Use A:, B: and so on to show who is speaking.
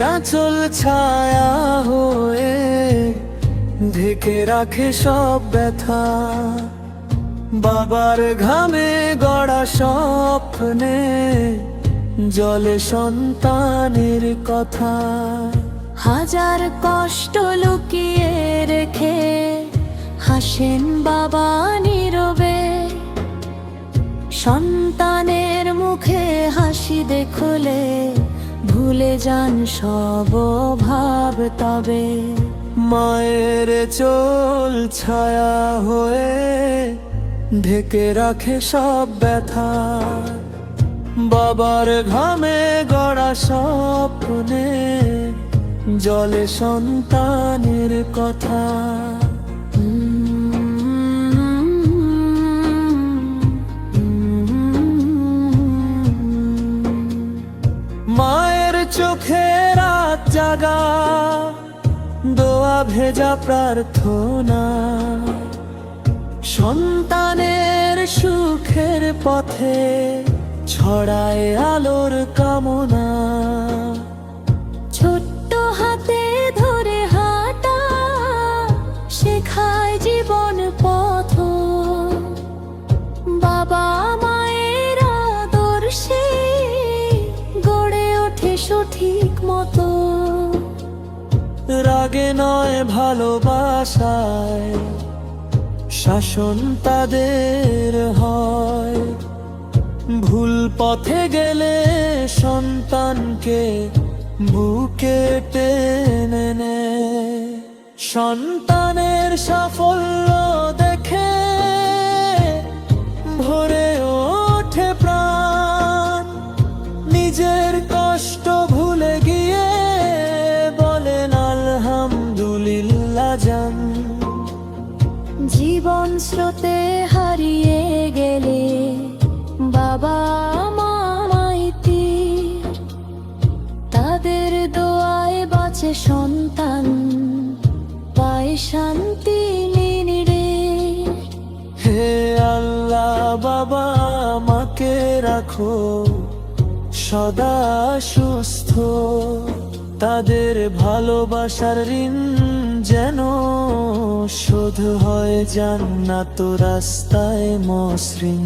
A: মায়ের আঁচল ছায়া হয়ে ঢেকে রাখে সব ব্যথা, বাবার ঘামে গড়া স্বপ্নে জলে সন্তানের কথা।
B: হাজার কষ্ট লুকিয়ে রেখে হাসেন বাবা নীরবে, সন্তানের মুখে হাসি দেখলে ভুলে যান সব ভাব তবে।
A: মায়ের চোল ছায়া হয়ে ঢেকে রাখে সব ব্যথা, বাবার ঘামে গড়া স্বপ্নে জলে সন্তানের কথা। মায়ের চোখে রাত জাগা, দোয়া ভেজা প্রার্থনা, সন্তানের সুখের পথে ছড়ায় আলোর কামনা।
B: ছোট্ট হাতে ধরে হাঁটা শেখায় জীবন পথ, বাবা মায়ের আদর্শে গড়ে ওঠে সঠিক মতো।
A: রাগে নয় ভালোবাসায় শাসন তাদের হয়, ভুল পথে গেলে সন্তানকে বুকে টেনে নেয়। সন্তানের সাফল্য দেখে ভরে ওঠে প্রাণ, নিজের কষ্ট ভুলে গিয়ে বলেন আলহামদুলিল্লাহ জান।
B: জীবন স্রোতে হারিয়ে গেলে বাবা মাইতি, তাদের দোয়ায় বাঁচে সন্তান পায় শান্তি নিরে।
A: হে আল্লাহ বাবা মাকে রাখো সদা সুস্থ, তাদের ভালোবাসার ঋণ যেন শোধ হয় জান্নাত রাস্তায় মসৃণ।